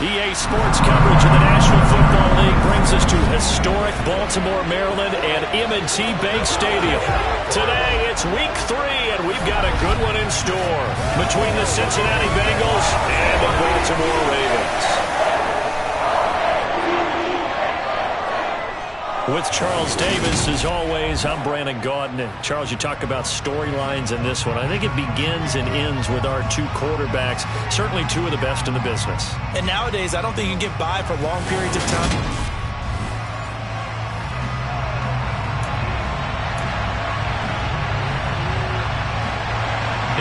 EA Sports coverage of the National Football League brings us to historic Baltimore, Maryland, and M&T Bank Stadium. Today, it's Week 3, and we've got a good one in store between the Cincinnati Bengals and the Baltimore Ravens. With Charles Davis, as always, I'm Brandon Gaudin. And Charles, you talk about storylines in this one. I think it begins and ends with our two quarterbacks, certainly two of the best in the business. And nowadays, I don't think you can get by for long periods of time.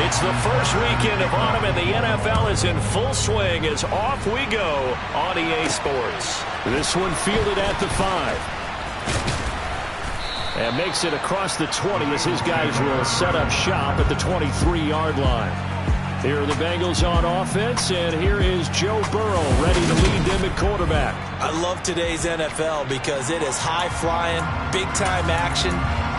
It's the first weekend of autumn, and the NFL is in full swing as off we go on EA Sports. This one fielded at the 5. And makes it across the 20 as his guys will set up shop at the 23-yard line. Here are the Bengals on offense, and here is Joe Burrow ready to lead them at quarterback. I love today's NFL because it is high-flying, big-time action,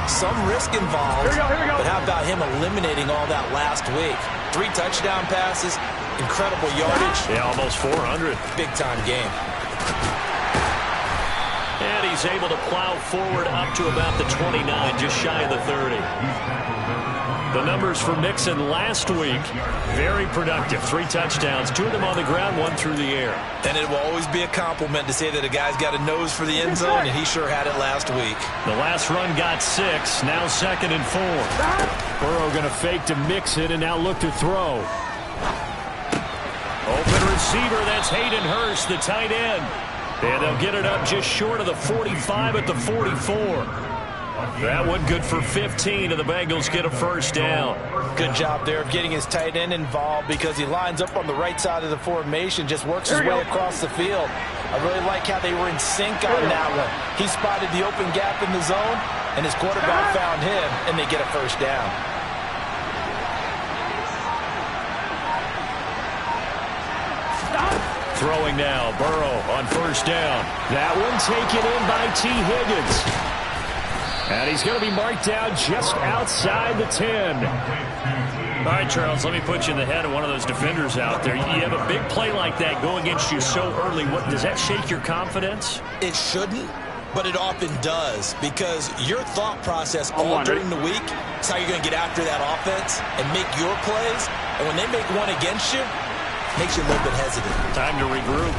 some risk involved. Here we go. But how about him eliminating all that last week? 3 touchdown passes, incredible yardage. Yeah, almost 400. Big-time game. And he's able to plow forward up to about the 29, just shy of the 30. The numbers for Mixon last week, very productive. 3 touchdowns, 2 of them on the ground, 1 through the air. And it will always be a compliment to say that a guy's got a nose for the end zone, and he sure had it last week. The last run got 6, now 2nd and 4. Burrow going to fake to Mixon and now look to throw. Open receiver, that's Hayden Hurst, the tight end. And they'll get it up just short of the 45 at the 44. That one good for 15, and the Bengals get a first down. Good job there of getting his tight end involved because he lines up on the right side of the formation, just works his way across the field. I really like how they were in sync on that one. He spotted the open gap in the zone, and his quarterback found him, and they get a first down. Throwing now, Burrow on first down. That one taken in by T. Higgins. And he's going to be marked down just outside the 10. All right, Charles, let me put you in the head of one of those defenders out there. You have a big play like that go against you so early. What, does that shake your confidence? It shouldn't, but it often does because your thought process all during the week is how you're going to get after that offense and make your plays. And when they make one against you, makes you a little bit hesitant. Time to regroup.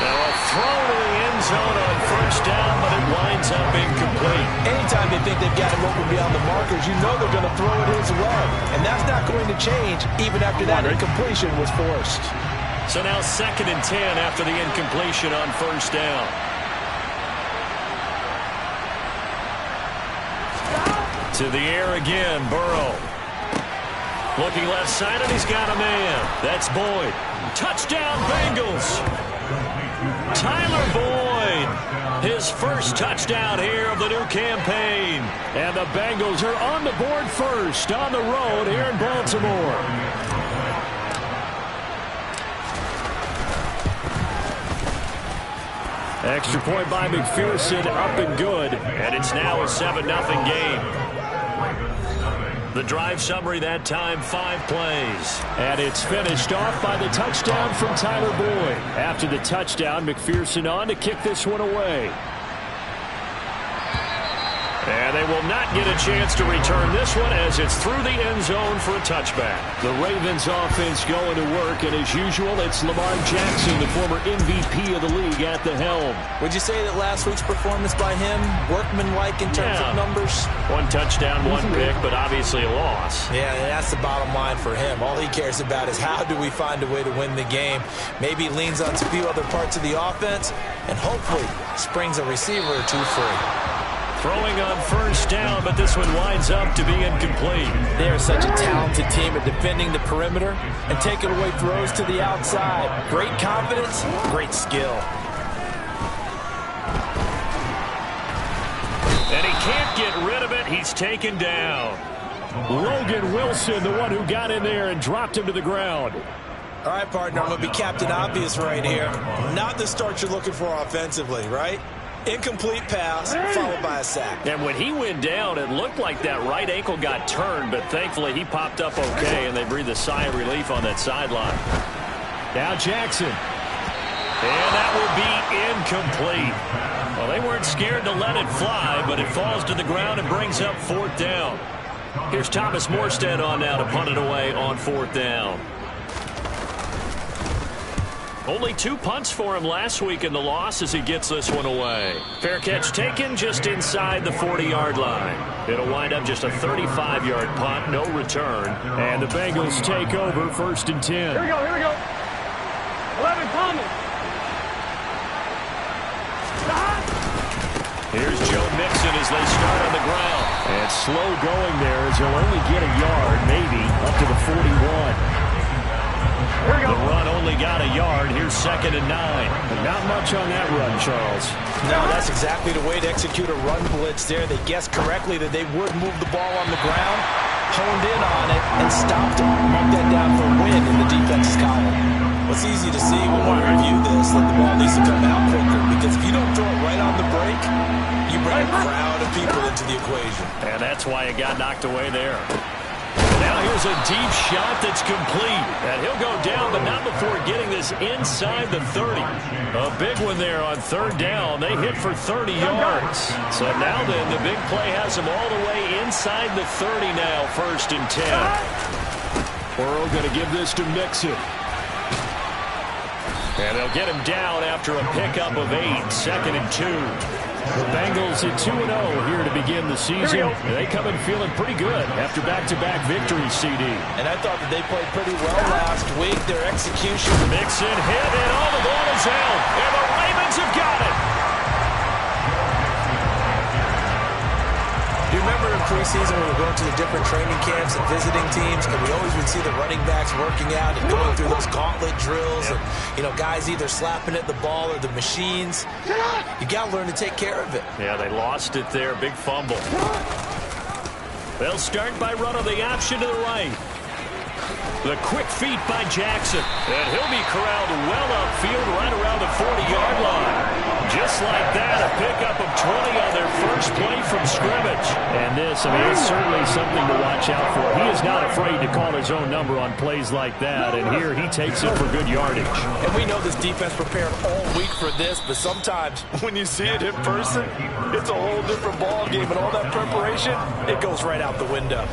Now a throw to the end zone on first down, but it winds up incomplete. Anytime they think they've got him open beyond the markers, you know they're going to throw it his way. And that's not going to change even after that incompletion was forced. So now 2nd and 10 after the incompletion on first down. To the air again, Burrow. Looking left side, and he's got a man. That's Boyd. Touchdown, Bengals. Tyler Boyd. His first touchdown here of the new campaign. And the Bengals are on the board first on the road here in Baltimore. Extra point by McPherson, up and good. And it's now a 7-0 game. The drive summary that time, 5 plays. And it's finished off by the touchdown from Tyler Boyd. After the touchdown, McPherson on to kick this one away. And they will not get a chance to return this one as it's through the end zone for a touchback. The Ravens offense going to work, and as usual, it's Lamar Jackson, the former MVP of the league, at the helm. Would you say that last week's performance by him, workmanlike in terms of numbers? 1 touchdown, 1 pick, but obviously a loss. Yeah, that's the bottom line for him. All he cares about is how do we find a way to win the game. Maybe leans on a few other parts of the offense, and hopefully springs a receiver or 2 free. Throwing on first down, but this one winds up to be incomplete. They are such a talented team at defending the perimeter and taking away throws to the outside. Great confidence, great skill. And he can't get rid of it. He's taken down. Logan Wilson, the one who got in there and dropped him to the ground. All right, partner, I'm going to be Captain Obvious right here. Not the start you're looking for offensively, right? Incomplete pass, followed by a sack. And when he went down, it looked like that right ankle got turned, but thankfully he popped up okay, and they breathed a sigh of relief on that sideline. Now Jackson. And that will be incomplete. Well, they weren't scared to let it fly, but it falls to the ground and brings up 4th down. Here's Thomas Morstead on now to punt it away on 4th down. Only 2 punts for him last week in the loss as he gets this one away. Fair catch taken just inside the 40-yard line. It'll wind up just a 35-yard punt, no return. And the Bengals take over 1st and 10. Here we go, here we go. 11 coming. Here's Joe Mixon as they start on the ground. And slow going there as he'll only get a yard, maybe, up to the 41. Here we go. The run only got a yard. Here's 2nd and 9. But not much on that run, Charles. No, that's exactly the way to execute a run blitz there. They guessed correctly that they would move the ball on the ground, honed in on it, and stopped it. Mark that down for a win in the defense's column. What's easy to see when we review this, like the ball needs to come out quicker, because if you don't throw it right on the break, you bring a crowd of people into the equation. And that's why it got knocked away there. Now here's a deep shot that's complete. And he'll go down, but not before getting this inside the 30. A big one there on 3rd down. They hit for 30 yards. So now then, the big play has them all the way inside the 30 now, 1st and 10. Burrow going to give this to Mixon. And they'll get him down after a pickup of 8, 2nd and 2. The Bengals at 2-0 here to begin the season. They come in feeling pretty good after back-to-back victories, CD. And I thought that they played pretty well last week. Their execution. Mixon hit, and all the ball is out. And the Ravens have got it. You remember in preseason when we were going to the different training camps and visiting teams, and we always would see the running backs working out and going through those gauntlet drills, and guys either slapping at the ball or the machines. You got to learn to take care of it. Yeah, they lost it there. Big fumble. They'll start by running the option to the right. The quick feet by Jackson. And he'll be corralled well upfield right around the 40-yard line. Just like that, a pickup of 20 on their first play from scrimmage. And this, it's certainly something to watch out for. He is not afraid to call his own number on plays like that. And here he takes it for good yardage. And we know this defense prepared all week for this, but sometimes when you see it in person, it's a whole different ball game. And all that preparation, it goes right out the window.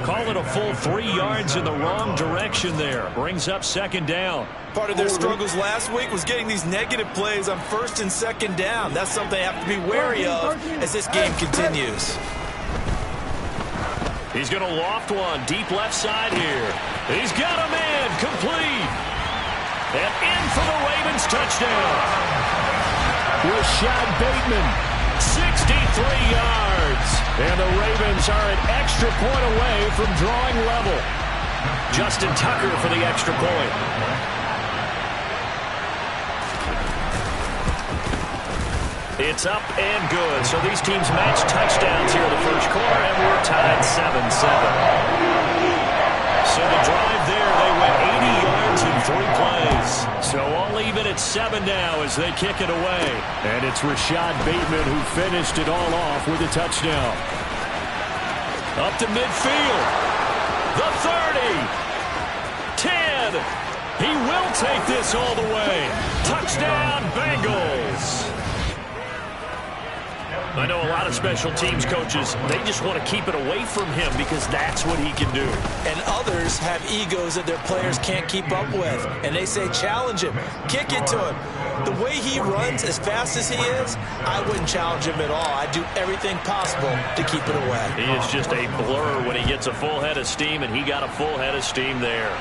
Call it a full 3 yards in the wrong direction there. Brings up 2nd down. Part of their struggles last week was getting these negative plays on 1st and 2nd down. That's something they have to be wary of as this game continues. He's going to loft one deep left side here. He's got a man complete. And in for the Ravens touchdown. Rashad Bateman, 63 yards. And the Ravens are an extra point away from drawing level. Justin Tucker for the extra point. It's up and good. So these teams match touchdowns here in the first quarter, and we're tied 7-7. So the drive there, they went 80 yards in 3 plays. So all even at 7 now as they kick it away. And it's Rashad Bateman who finished it all off with a touchdown. Up to midfield. The 30. 10. He will take this all the way. Touchdown, Bengals. I know a lot of special teams coaches, they just want to keep it away from him because that's what he can do. And others have egos that their players can't keep up with. And they say, challenge him, kick it to him. The way he runs, as fast as he is, I wouldn't challenge him at all. I'd do everything possible to keep it away. He is just a blur when he gets a full head of steam, and he got a full head of steam there.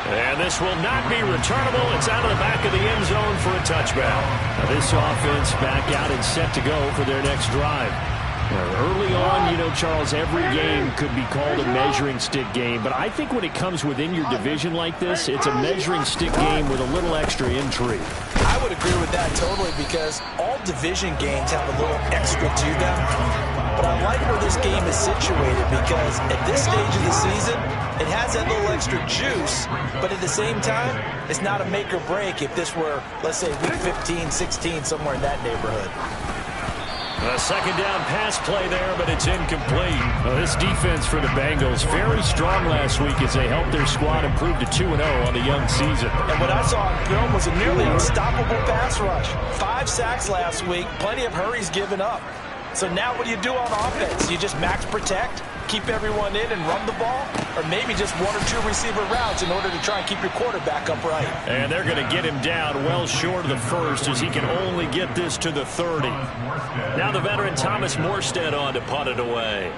And this will not be returnable. It's out of the back of the end zone for a touchback. Now this offense back out and set to go for their next drive. Now, early on, Charles, every game could be called a measuring stick game. But I think when it comes within your division like this, it's a measuring stick game with a little extra intrigue. I would agree with that totally because all division games have a little extra to them. But I like where this game is situated because at this stage of the season, it has that little extra juice, but at the same time, it's not a make or break if this were, let's say, week 15, 16, somewhere in that neighborhood. A second down pass play there, but it's incomplete. Well, this defense for the Bengals, very strong last week as they helped their squad improve to 2-0 on the young season. And what I saw on film was a nearly unstoppable pass rush. 5 sacks last week, plenty of hurries given up. So now what do you do on offense? You just max protect, keep everyone in and run the ball, or maybe just 1 or 2 receiver routes in order to try and keep your quarterback upright. And they're going to get him down well short of the first as he can only get this to the 30. Now the veteran Thomas Morstead on to punt it away.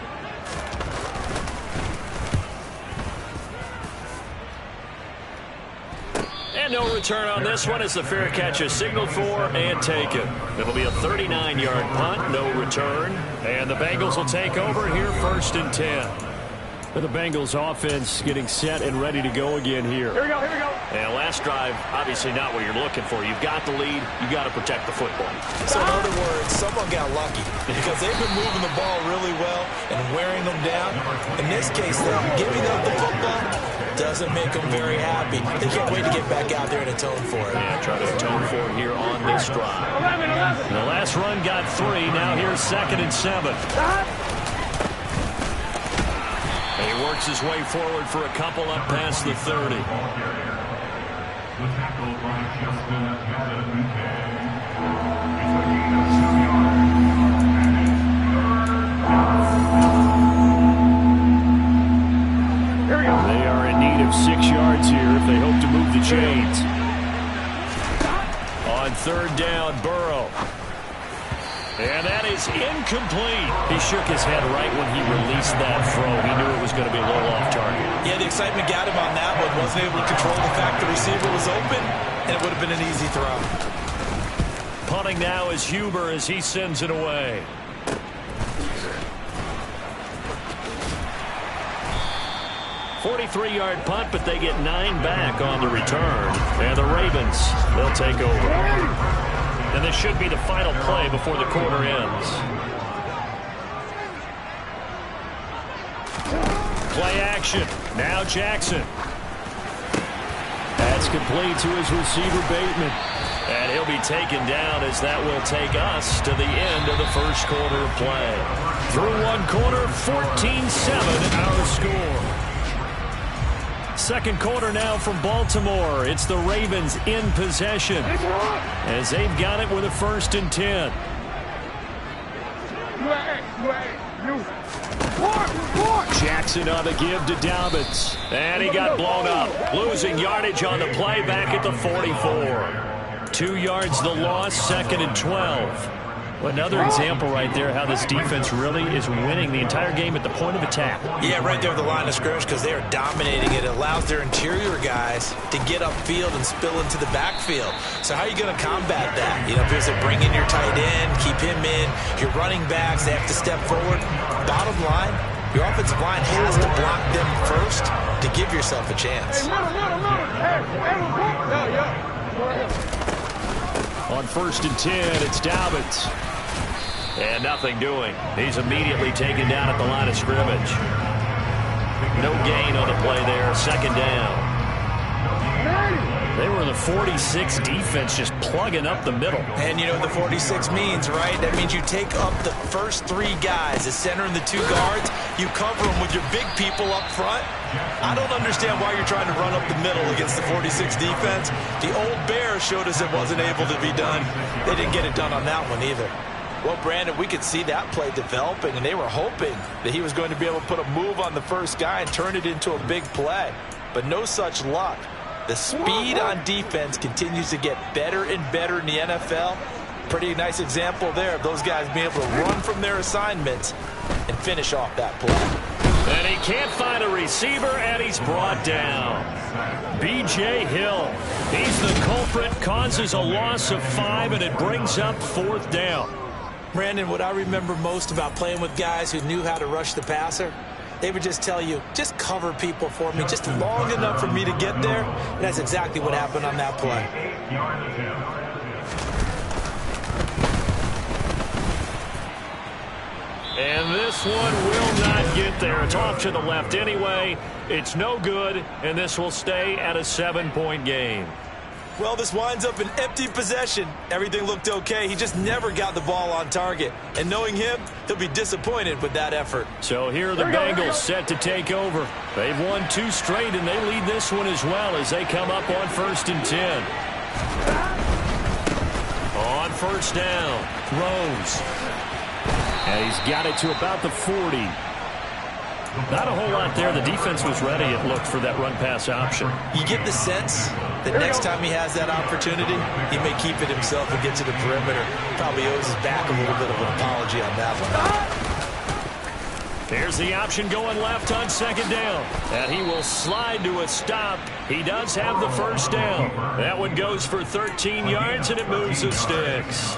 And no return on this one as the fair catch is signaled for and taken. It'll be a 39-yard punt, no return. And the Bengals will take over here, 1st and 10. For the Bengals offense getting set and ready to go again here. Here we go, here we go. And last drive, obviously not what you're looking for. You've got the lead. You've got to protect the football. So in other words, someone got lucky because they've been moving the ball really well and wearing them down. In this case, though, giving up the football doesn't make them very happy. They can't wait to get back out there and atone for it. Yeah, try to atone for it here on this drive. 11. The last run got 3. Now here's 2nd and 7. And he works his way forward for a couple up past the 30. Here we go. They are in need of 6 yards here if they hope to move the chains. On 3rd down, Burrow. And that is incomplete. He shook his head right when he released that throw. He knew it was going to be a little off target. Yeah, the excitement got him on that one. Wasn't able to control the fact the receiver was open, and it would have been an easy throw. Punting now is Huber as he sends it away. "43-yard punt, but they get 9 back on the return. And the Ravens, they'll take over. And this should be the final play before the quarter ends. Play action. Now Jackson. That's complete to his receiver, Bateman. And he'll be taken down as that will take us to the end of the first quarter of play. Through one quarter, 14-7 our score. Second quarter now from Baltimore. It's the Ravens in possession as they've got it with a 1st and 10. Jackson on the give to Dobbins. And he got blown up. Losing yardage on the play back at the 44. 2 yards the loss, 2nd and 12. Well, another example right there how this defense really is winning the entire game at the point of attack. Yeah, right there at the line of scrimmage because they are dominating it. It allows their interior guys to get upfield and spill into the backfield. So how are you going to combat that? You know, because they bring in your tight end, keep him in. Your running backs, they have to step forward. Bottom line, your offensive line has to block them first to give yourself a chance. On 1st and 10, it's Dobbins. And nothing doing. He's immediately taken down at the line of scrimmage. No gain on the play there. 2nd down. They were the 46 defense just plugging up the middle. And you know what the 46 means, right? That means you take up the first 3 guys, the center and the 2 guards. You cover them with your big people up front. I don't understand why you're trying to run up the middle against the 46 defense. The old Bears showed us it wasn't able to be done. They didn't get it done on that one either. Well, Brandon, we could see that play developing, and they were hoping that he was going to be able to put a move on the first guy and turn it into a big play. But no such luck. The speed on defense continues to get better and better in the NFL. Pretty nice example there of those guys being able to run from their assignments and finish off that play. And he can't find a receiver, and he's brought down. B.J. Hill. He's the culprit, causes a loss of 5, and it brings up 4th down. Brandon, what I remember most about playing with guys who knew how to rush the passer, they would just tell you, just cover people for me, just long enough for me to get there. And that's exactly what happened on that play. And this one will not get there. It's off to the left anyway. It's no good, and this will stay at a 7-point game. Well, this winds up an empty possession. Everything looked okay. He just never got the ball on target. And knowing him, he'll be disappointed with that effort. So here are the Bengals set to take over. They've won 2 straight, and they lead this one as well as they come up on 1st and 10. On 1st down, throws. And he's got it to about the 40. Not a whole lot there. The defense was ready, it looked, for that run-pass option. You get the sense that next time he has that opportunity, he may keep it himself and get to the perimeter. Probably owes his back a little bit of an apology on that one. Here's the option going left on 2nd down. And he will slide to a stop. He does have the 1st down. That one goes for 13 yards, and it moves the sticks.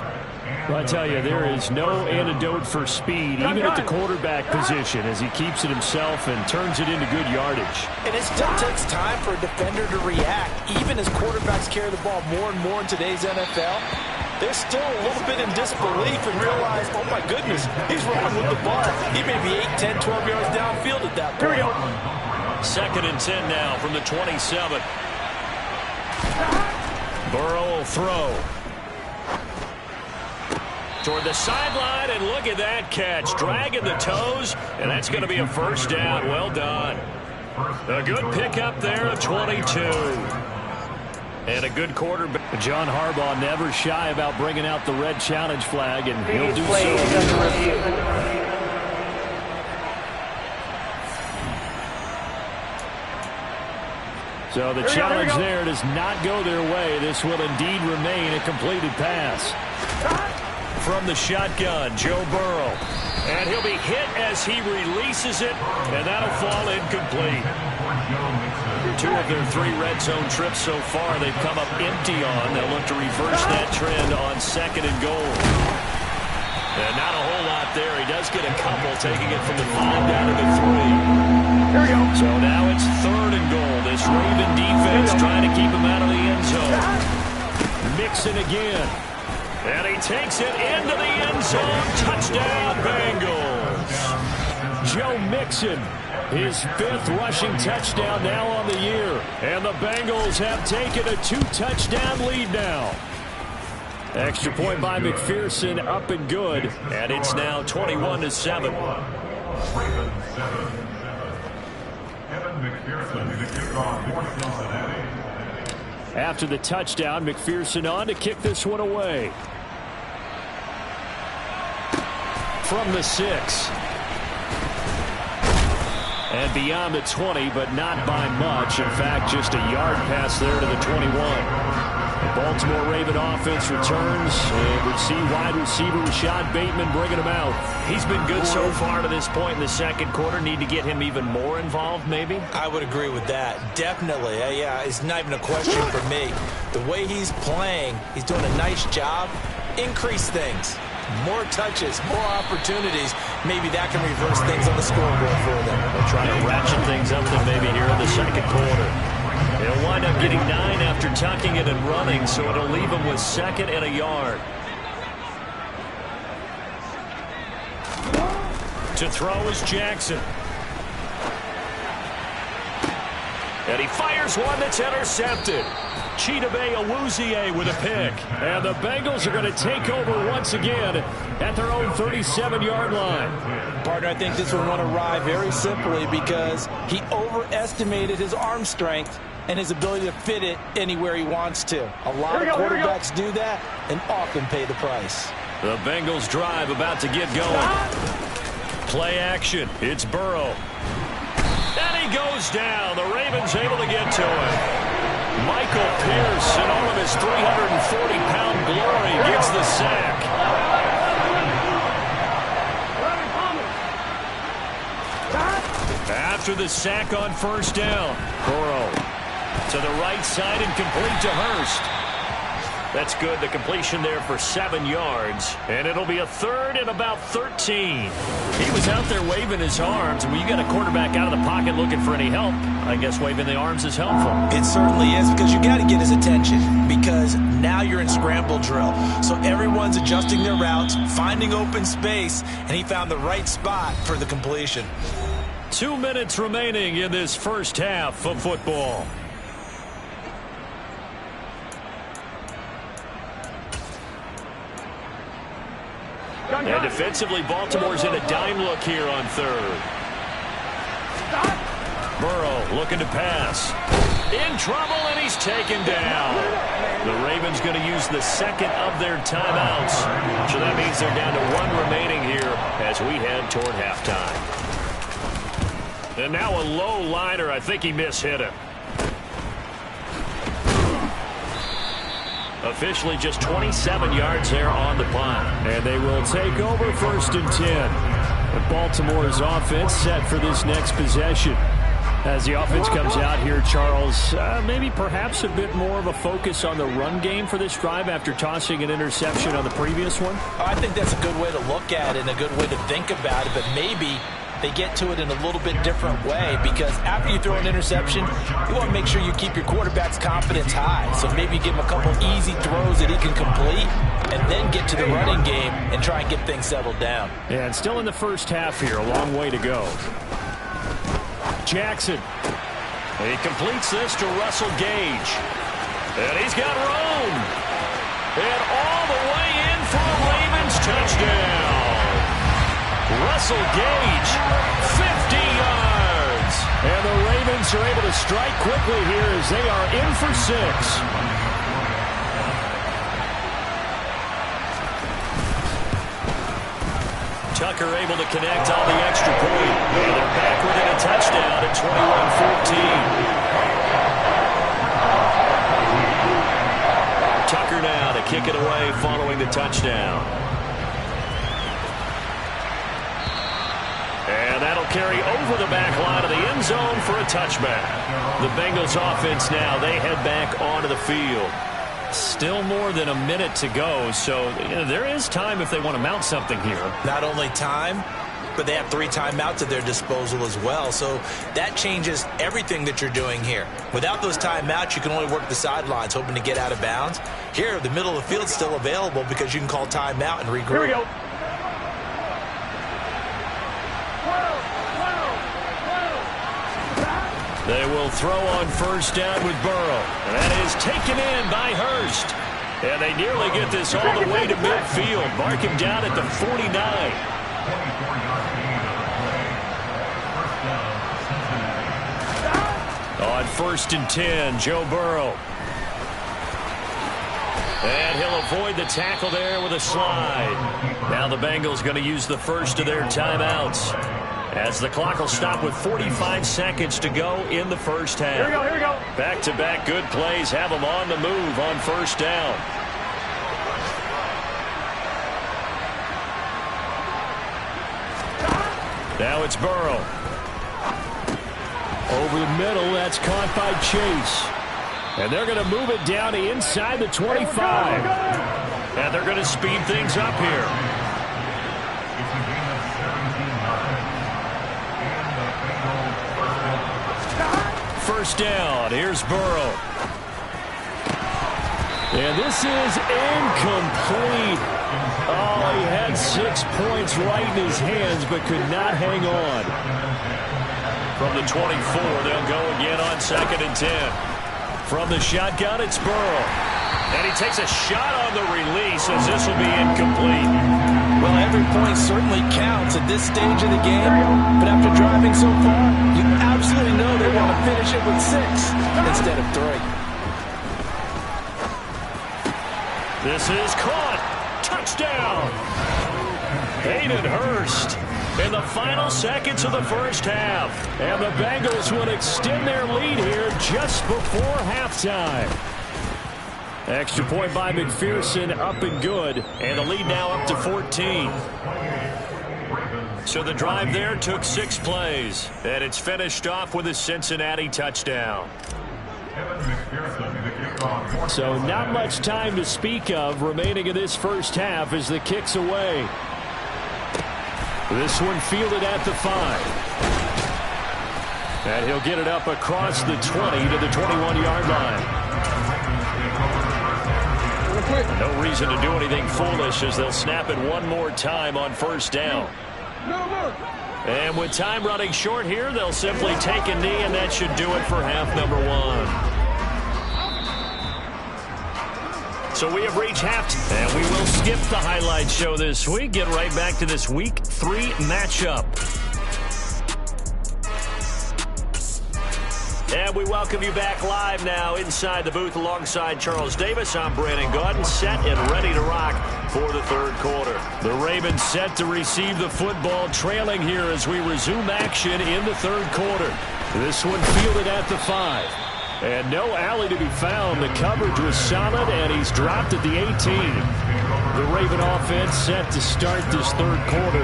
Well, I tell you, there is no antidote for speed, even at the quarterback position, as he keeps it himself and turns it into good yardage. And it still takes time for a defender to react. Even as quarterbacks carry the ball more and more in today's NFL, they're still a little bit in disbelief and realize, oh my goodness, he's running with the ball. He may be 8, 10, 12 yards downfield at that point. Here we go. 2nd and 10 now from the 27. Burrow will throw. Toward the sideline, and look at that catch. Dragging the toes, and that's going to be a 1st down. Well done. A good pickup there of 22. And a good quarterback. John Harbaugh never shy about bringing out the red challenge flag, and he'll do so. So the challenge there does not go their way. This will indeed remain a completed pass. From the shotgun, Joe Burrow. And he'll be hit as he releases it, and that'll fall incomplete. 2 of their 3 red zone trips so far they've come up empty on. They'll look to reverse that trend on 2nd and goal. And not a whole lot there. He does get a couple, taking it from the 5 down to the 3. Here we go. So now it's 3rd and goal. This Raven defense trying to keep him out of the end zone. Mixon again. And he takes it into the end zone. Touchdown, Bengals. Joe Mixon, his 5th rushing touchdown now on the year. And the Bengals have taken a 2-touchdown lead now. Extra point by McPherson, up and good. And it's now 21-7. After the touchdown, McPherson on to kick this one away. From the 6. And beyond the 20, but not by much. In fact, just a yard pass there to the 21. The Baltimore Raven offense returns, and we see wide receiver Rashad Bateman bringing him out. He's been good so far to this point in the 2nd quarter. Need to get him even more involved, maybe? I would agree with that. Definitely. Yeah, it's not even a question for me. The way he's playing, he's doing a nice job. Increase things. More touches, more opportunities. Maybe that can reverse things on the scoreboard for them. They'll try to ratchet things up then maybe here in the 2nd quarter. They'll wind up getting 9 after tucking it and running, so it'll leave them with 2nd and a yard. To throw is Jackson. And he fires one that's intercepted. Chidobe Awuzie with a pick. And the Bengals are going to take over once again at their own 37-yard line. Partner, I think this one went awry very simply because he overestimated his arm strength and his ability to fit it anywhere he wants to. A lot of quarterbacks do that and often pay the price. The Bengals drive about to get going. Play action. It's Burrow. And he goes down. The Ravens able to get to him. Michael Pierce, in all of his 340-pound glory, gets the sack. After the sack on 1st down, Burrow to the right side and complete to Hurst. That's good. The completion there for 7 yards. And it'll be a third and about 13. He was out there waving his arms. And when you got a quarterback out of the pocket looking for any help, I guess waving the arms is helpful. It certainly is, because you got to get his attention, because now you're in scramble drill. So everyone's adjusting their routes, finding open space, and he found the right spot for the completion. 2 minutes remaining in this first half of football. And defensively, Baltimore's in a dime look here on third. Burrow looking to pass. In trouble, and he's taken down. The Ravens going to use the second of their timeouts. So that means they're down to 1 remaining here as we head toward halftime. And now a low liner. I think he mishit him. Officially just 27 yards there on the punt. And they will take over 1st and 10. And Baltimore's offense set for this next possession. As the offense comes out here, Charles, maybe perhaps a bit more of a focus on the run game for this drive after tossing an interception on the previous one? I think that's a good way to look at it and a good way to think about it, but maybe they get to it in a little bit different way, because after you throw an interception, you want to make sure you keep your quarterback's confidence high. So maybe give him a couple easy throws that he can complete and then get to the running game and try and get things settled down. And still in the first half here, a long way to go. Jackson. He completes this to Russell Gage. And he's got room. And all the way in for a Ravens touchdown. Russell Gage, 50 yards. And the Ravens are able to strike quickly here as they are in for 6. Tucker able to connect on the extra point. And they're back within a touchdown at 21-14. Tucker now to kick it away following the touchdown. And that'll carry over the back line of the end zone for a touchback. The Bengals offense now, they head back onto the field. Still more than a minute to go, so there is time if they want to mount something here. Not only time, but they have 3 timeouts at their disposal as well, so that changes everything that you're doing here. Without those timeouts, you can only work the sidelines, hoping to get out of bounds. Here, the middle of the field's still available because you can call timeout and regroup. Here we go. They will throw on first down with Burrow. And that is taken in by Hurst. And they nearly get this all the way to midfield. Mark him down at the 49. On 1st and 10, Joe Burrow. And he'll avoid the tackle there with a slide. Now the Bengals going to use the first of their timeouts, as the clock will stop with 45 seconds to go in the first half. Here we go, here we go. Back-to-back good plays have them on the move on first down. Now it's Burrow. Over the middle, that's caught by Chase. And they're going to move it down to inside the 25. And they're going to speed things up here. First down. Here's Burrow. And this is incomplete. Oh, he had 6 points right in his hands, but could not hang on. From the 24, they'll go again on 2nd and 10. From the shotgun, it's Burrow. And he takes a shot on the release, as this will be incomplete. Well, every point certainly counts at this stage of the game, but after driving so far, you absolutely know they want to finish it with 6 instead of 3. This is caught. Touchdown. Hayden Hurst in the final seconds of the first half. And the Bengals will extend their lead here just before halftime. Extra point by McPherson, up and good. And the lead now up to 14. So the drive there took 6 plays. And it's finished off with a Cincinnati touchdown. So not much time to speak of remaining in this first half as the kick's away. This one fielded at the 5. And he'll get it up across the 20 to the 21-yard line. No reason to do anything foolish as they'll snap it one more time on first down. And with time running short here, they'll simply take a knee, and that should do it for half number 1. So we have reached halftime, and we will skip the highlight show this week. Get right back to this Week 3 matchup. And we welcome you back live now inside the booth alongside Charles Davis. I'm Brandon Gaudin, set and ready to rock for the third quarter. The Ravens set to receive the football, trailing here as we resume action in the third quarter. This one fielded at the 5. And no alley to be found. The coverage was solid, and he's dropped at the 18. The Raven offense set to start this third quarter.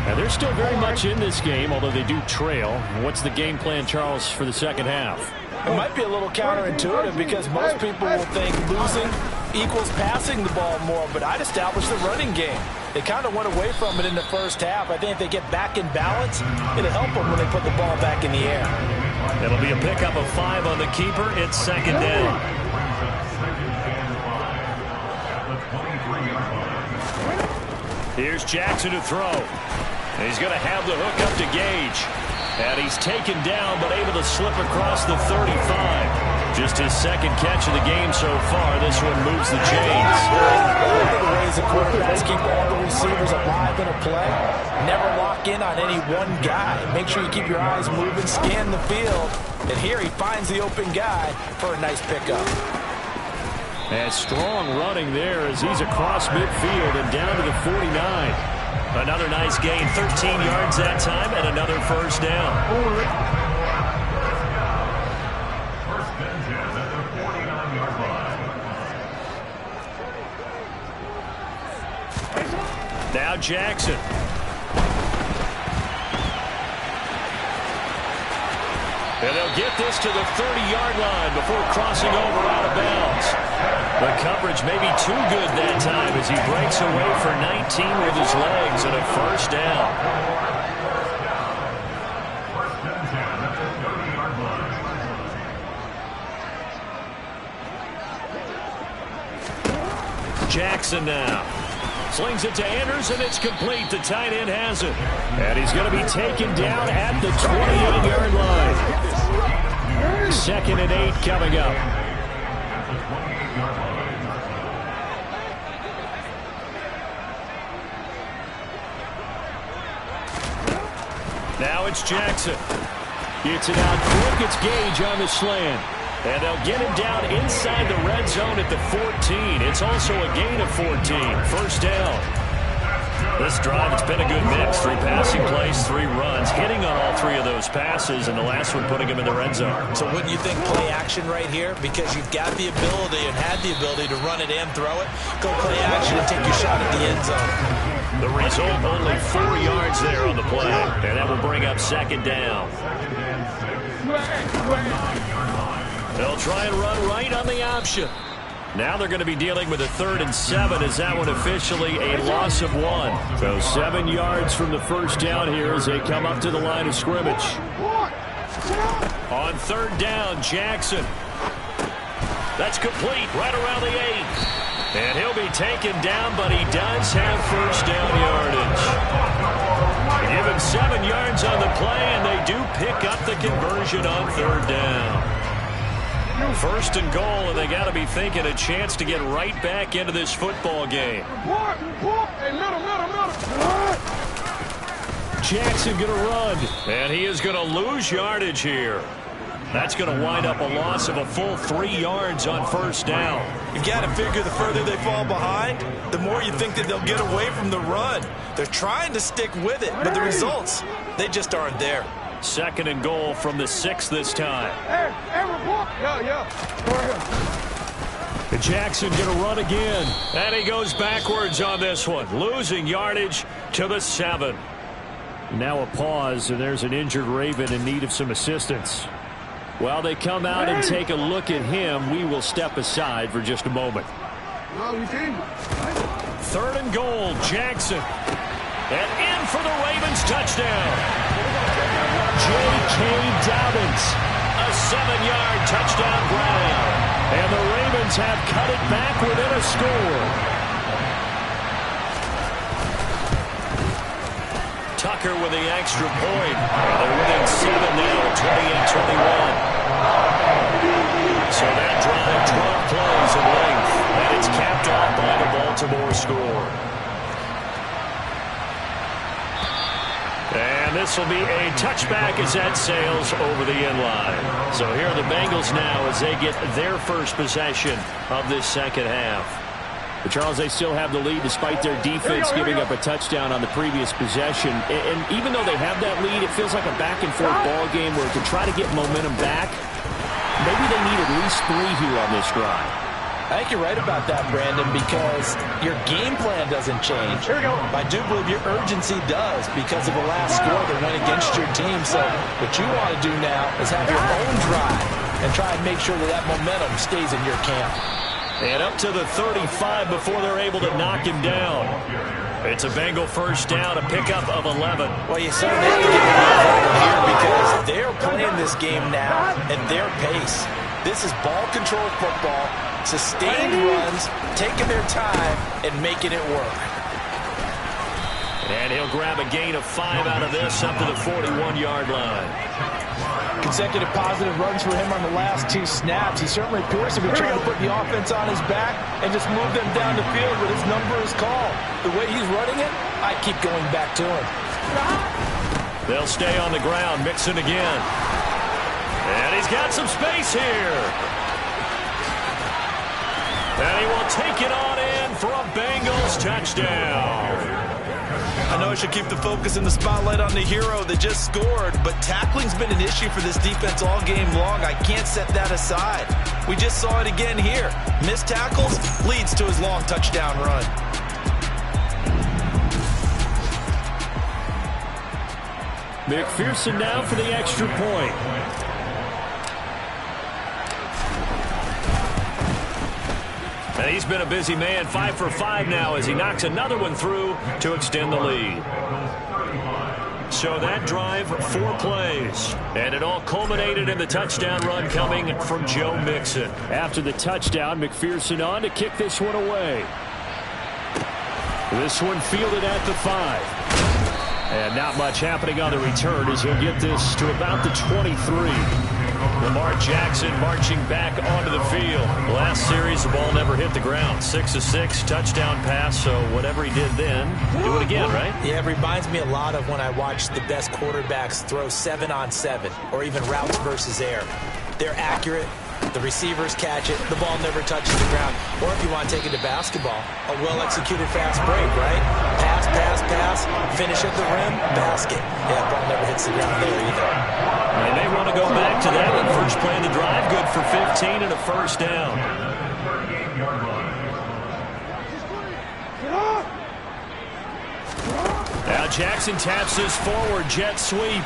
And they're still very much in this game, although they do trail. What's the game plan, Charles, for the second half? It might be a little counterintuitive because most people will think losing equals passing the ball more, but I'd establish the running game. They kind of went away from it in the first half. I think if they get back in balance, it'll help them when they put the ball back in the air. It'll be a pickup of 5 on the keeper. It's second down. Here's Jackson to throw. He's going to have the hook up to Gage. And he's taken down, but able to slip across the 35. Just his second catch of the game so far. This one moves the chains. One of the ways the quarterbacks keep all the receivers alive in a play, never lock in on any one guy. Make sure you keep your eyes moving, scan the field. And here he finds the open guy for a nice pickup. And strong running there as he's across midfield and down to the 49. Another nice gain, 13 yards that time, and another first down. First and 10 at the 49-yard line. Now Jackson. And they'll get this to the 30-yard line before crossing over out of bounds. The coverage may be too good that time as he breaks away for 19 with his legs and a first down. First and 10 at the 30-yard line. Jackson now. Slings it to Anders, and it's complete. The tight end has it. And he's going to be taken down at the 28-yard line. Second and 8 coming up. Now it's Jackson. Gets it out quick. It's Gage on the slant. And they'll get him down inside the red zone at the 14. It's also a gain of 14. First down. This drive, it's been a good mix. 3 passing plays, 3 runs. Hitting on all 3 of those passes, and the last one putting him in the red zone. So wouldn't you think play action right here? Because you've got the ability and had the ability to run it and throw it. Go play action and take your shot at the end zone. The result, only 4 yards there on the play. And that will bring up second down. They'll try and run right on the option. Now they're going to be dealing with a 3rd and 7 as that one officially a loss of 1. So 7 yards from the first down here as they come up to the line of scrimmage. On 3rd down, Jackson. That's complete right around the 8. And he'll be taken down, but he does have first down yardage. Give him 7 yards on the play, and they do pick up the conversion on 3rd down. First and goal, and they got to be thinking a chance to get right back into this football game. Jackson going to run, and he is going to lose yardage here. That's going to wind up a loss of a full 3 yards on first down. You've got to figure the further they fall behind, the more you think that they'll get away from the run. They're trying to stick with it, but the results, they just aren't there. Second and goal from the 6 this time. Jackson going to run again. And he goes backwards on this one, losing yardage to the 7. Now a pause, and there's an injured Raven in need of some assistance. While they come out and take a look at him, we will step aside for just a moment. 3rd and goal, Jackson. And in for the Ravens touchdown. J.K. Dobbins, a 7-yard touchdown grab. And the Ravens have cut it back within a score. Tucker with the extra point. They're within 7 now, 28-21. So that drive, 12 plays in length, and it's capped off by the Baltimore score. And this will be a touchback as that sails over the end line. So here are the Bengals now as they get their first possession of this second half. But Charles, they still have the lead despite their defense giving up a touchdown on the previous possession. And even though they have that lead, it feels like a back-and-forth ball game where to try to get momentum back, maybe they need at least 3 here on this drive. I think you're right about that, Brandon, because your game plan doesn't change. I do believe your urgency does because of the last score that went against your team. So what you want to do now is have your own drive and try and make sure that that momentum stays in your camp. And up to the 35 before they're able to knock him down. It's a Bengal first down, a pickup of 11. Well, you certainly have to give them credit here because they're playing this game now at their pace. This is ball control football, sustained runs, taking their time, and making it work. And he'll grab a gain of 5 out of this up to the 41-yard line. Consecutive positive runs for him on the last 2 snaps. He certainly appears to be trying to put the offense on his back and just move them down the field, but his number is called. The way he's running it, I keep going back to him. They'll stay on the ground, Mixon again. And he's got some space here. And he will take it on in for a Bengals touchdown. I know I should keep the focus and the spotlight on the hero that just scored, but tackling's been an issue for this defense all game long. I can't set that aside. We just saw it again here. Missed tackles leads to his long touchdown run. McPherson now for the extra point. And he's been a busy man, 5 for 5 now as he knocks another one through to extend the lead. So that drive, 4 plays. And it all culminated in the touchdown run coming from Joe Mixon. After the touchdown, McPherson on to kick this one away. This one fielded at the 5. And not much happening on the return as he'll get this to about the 23. Lamar Jackson marching back onto the field. Last series, the ball never hit the ground. 6 of 6, touchdown pass, so whatever he did then, do it again, right? Yeah, it reminds me a lot of when I watched the best quarterbacks throw 7-on-7 or even routes versus air. They're accurate. The receivers catch it. The ball never touches the ground. Or if you want to take it to basketball, a well-executed fast break, right? Pass, pass, pass, finish at the rim, basket. Yeah, the ball never hits the ground there either. They may want to go back to that one. First play of the drive, good for 15 and a first down. Now Jackson taps this forward jet sweep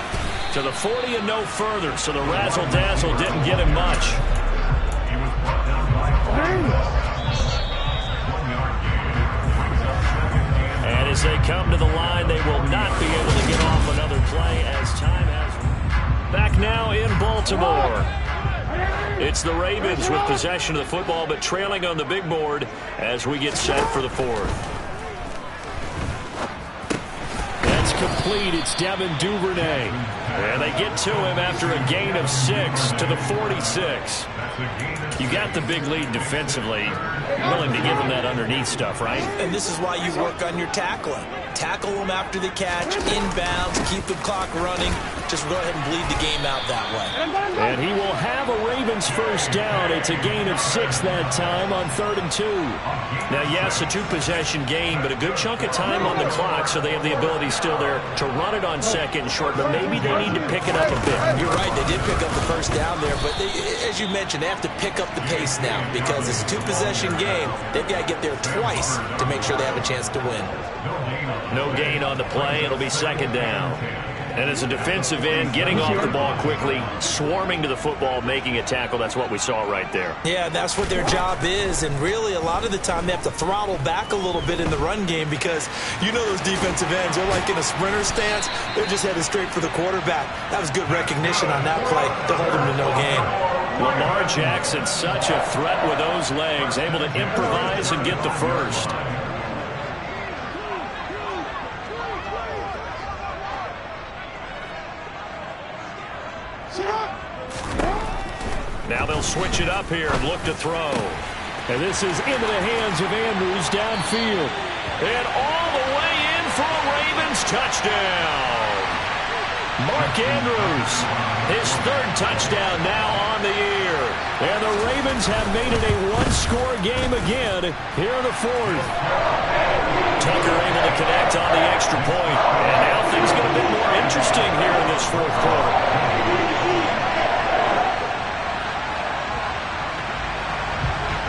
to the 40 and no further, so the razzle-dazzle didn't get him much. And as they come to the line, they will not be able to get off another play as time has. Back now in Baltimore. It's the Ravens with possession of the football, but trailing on the big board as we get set for the 4th. That's complete. It's Devin Duvernay. And they get to him after a gain of 6 to the 46. You got the big lead defensively. Willing to give him that underneath stuff, right? And this is why you work on your tackling. Tackle them after the catch, inbounds, keep the clock running. Just go ahead and bleed the game out that way. And he will have a Ravens first down. It's a gain of 6 that time on 3rd and 2. Now, yes, a 2-possession game, but a good chunk of time on the clock, so they have the ability still there to run it on 2nd and short, but maybe they need to pick it up a bit. You're right, they did pick up the first down there, but as you mentioned, they have to pick up the pace now because it's a 2-possession game. They've got to get there twice to make sure they have a chance to win. No gain on the play. It'll be 2nd down. And as a defensive end, getting off the ball quickly, swarming to the football, making a tackle, that's what we saw right there. Yeah, that's what their job is, and really a lot of the time they have to throttle back a little bit in the run game because you know those defensive ends, they're like in a sprinter stance, they're just headed straight for the quarterback. That was good recognition on that play to hold them to no gain. Lamar Jackson, such a threat with those legs, able to improvise and get the first. Now they'll switch it up here and look to throw. And this is into the hands of Andrews downfield. And all the way in for a Ravens touchdown. Mark Andrews, his third touchdown now on the year. And the Ravens have made it a one-score game again here in the fourth. Tucker able to connect on the extra point. And now things get a bit more interesting here in this fourth quarter.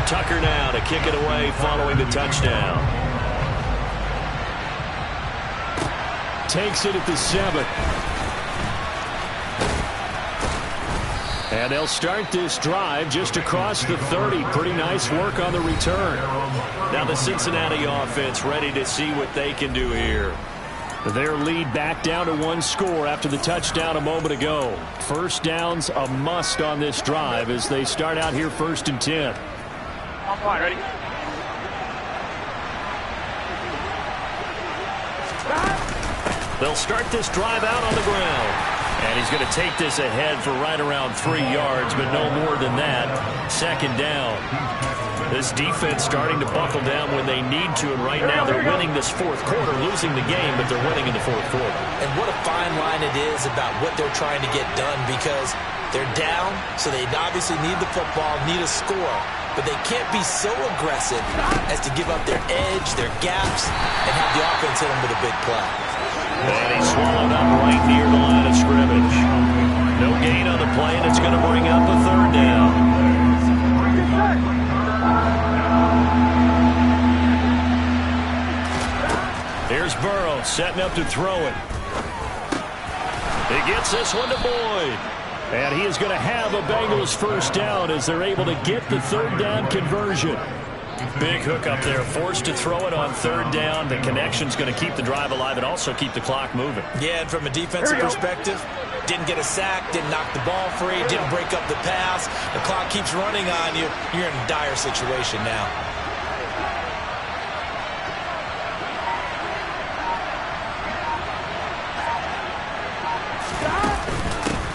Tucker now to kick it away following the touchdown. Takes it at the 7. And they'll start this drive just across the 30. Pretty nice work on the return. Now the Cincinnati offense ready to see what they can do here. Their lead back down to one score after the touchdown a moment ago. First down's a must on this drive as they start out here 1st and 10. Ready? They'll start this drive out on the ground. And he's going to take this ahead for right around 3 yards, but no more than that. 2nd down. This defense starting to buckle down when they need to, and right now they're winning this fourth quarter, losing the game, but they're winning in the fourth quarter. And what a fine line it is about what they're trying to get done because they're down, so they obviously need the football, need a score. But they can't be so aggressive as to give up their edge, their gaps, and have the offense hit them with a big play. And he's swallowed up right near the line of scrimmage. No gain on the play, and it's going to bring up a 3rd down. Here's Burrow setting up to throw it. He gets this one to Boyd. And he is going to have a Bengals first down as they're able to get the 3rd down conversion. Big hook up there, forced to throw it on 3rd down. The connection's going to keep the drive alive and also keep the clock moving. Yeah, and from a defensive perspective, didn't get a sack, didn't knock the ball free, didn't break up the pass. The clock keeps running on you. You're in a dire situation now.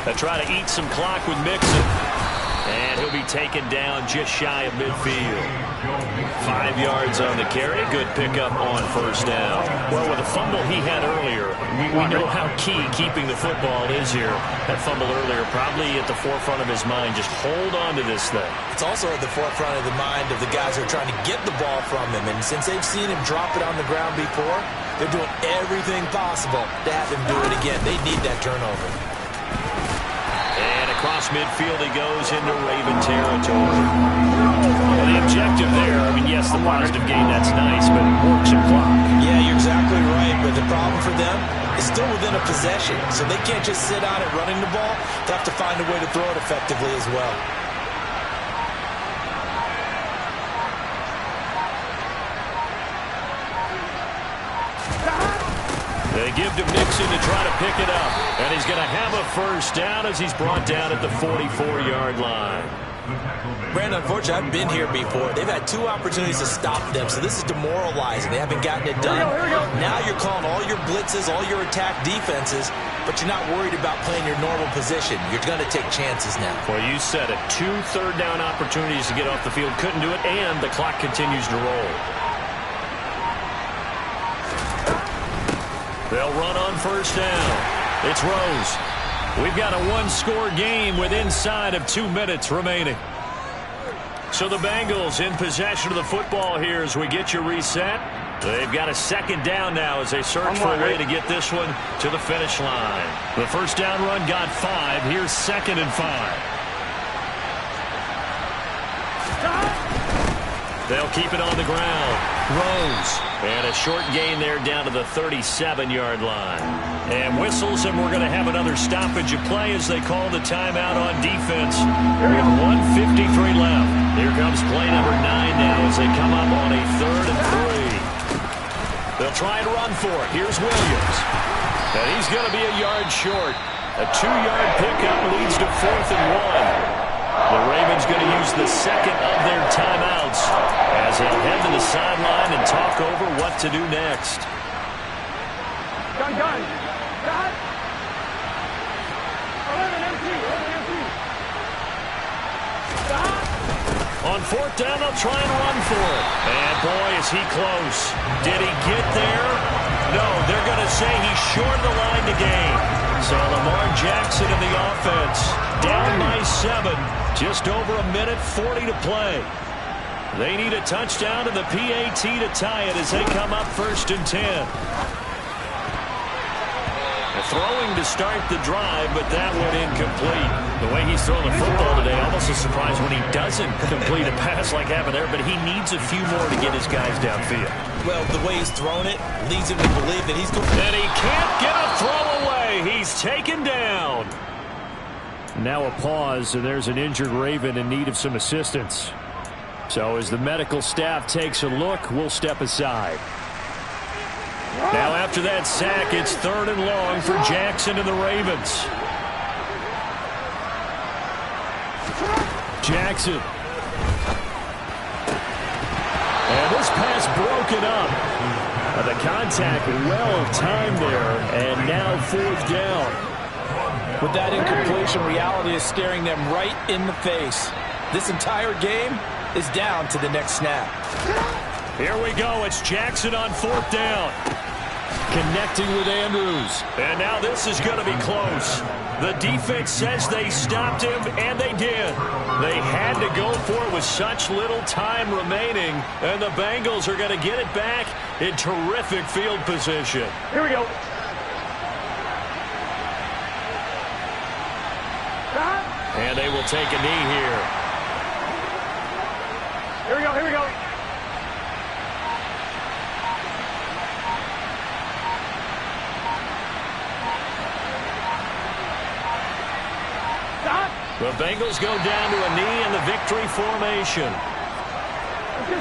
They try to eat some clock with Mixon. And he'll be taken down just shy of midfield. 5 yards on the carry. Good pickup on 1st down. Well, with the fumble he had earlier, we know how key keeping the football is here. That fumble earlier probably at the forefront of his mind. Just hold on to this thing. It's also at the forefront of the mind of the guys who are trying to get the ball from him. And since they've seen him drop it on the ground before, they're doing everything possible to have him do it again. They need that turnover. And across midfield he goes into Raven territory. Well, the objective there, I mean, yes, the positive gain, that's nice, but work some clock. Yeah, you're exactly right, but the problem for them is still within a possession, so they can't just sit on it running the ball. They have to find a way to throw it effectively as well. They give to Mixon to try to pick it up. And he's going to have a first down as he's brought down at the 44-yard line. Brandon, unfortunately, I've been here before. They've had 2 opportunities to stop them, so this is demoralizing. They haven't gotten it done. Now you're calling all your blitzes, all your attack defenses, but you're not worried about playing your normal position. You're going to take chances now. Well, you said it. 2 third-down opportunities to get off the field. Couldn't do it, and the clock continues to roll. They'll run on first down. It's Rose. We've got a one-score game with inside of 2 minutes remaining. So the Bengals in possession of the football here as we get you reset. They've got a second down now as they search for a way to get this one to the finish line. The first down run got 5. Here's 2nd and 5. They'll keep it on the ground. throws. And a short gain there down to the 37-yard line. And whistles, and we're going to have another stoppage of play as they call the timeout on defense with 1:53 left. Here comes play number 9 now as they come up on a 3rd and 3. They'll try and run for it. Here's Williams. And he's going to be a yard short. A 2-yard pickup leads to 4th and 1. The Ravens going to use the second of their timeouts as they'll head to the sideline and talk over what to do next. Gun. Gun. 11 empty. On 4th down, they'll try and run for it. And boy, is he close. Did he get there? No, they're going to say he's short of the line to gain. So Lamar Jackson in the offense, down by 7, just over a minute 40 to play. They need a touchdown and the PAT to tie it as they come up 1st and 10. Throwing to start the drive, but that went incomplete. The way he's throwing the football today, almost a surprise when he doesn't complete a pass like happened there, but he needs a few more to get his guys downfield. Well, the way he's thrown it leads him to believe that he's going to... And he can't get a throw away. He's taken down. Now a pause, and there's an injured Raven in need of some assistance. So as the medical staff takes a look, we'll step aside. Now after that sack, it's 3rd and long for Jackson and the Ravens. Jackson. And this pass broken up. The contact well timed there, and now 4th down. With that incompletion, reality is staring them right in the face. This entire game is down to the next snap. Here we go. It's Jackson on 4th down. Connecting with Andrews. And now this is going to be close. The defense says they stopped him, and they did. They had to go for it with such little time remaining, and the Bengals are going to get it back in terrific field position. Here we go. And they will take a knee here. Here we go. The Bengals go down to a knee in the victory formation.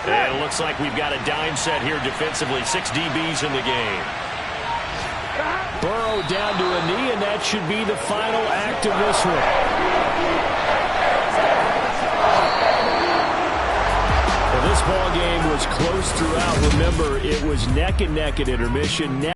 And it looks like we've got a dime set here defensively. 6 DBs in the game. Burrow down to a knee, and that should be the final act of this one. Well, this ball game was close throughout. Remember, it was neck and neck at intermission.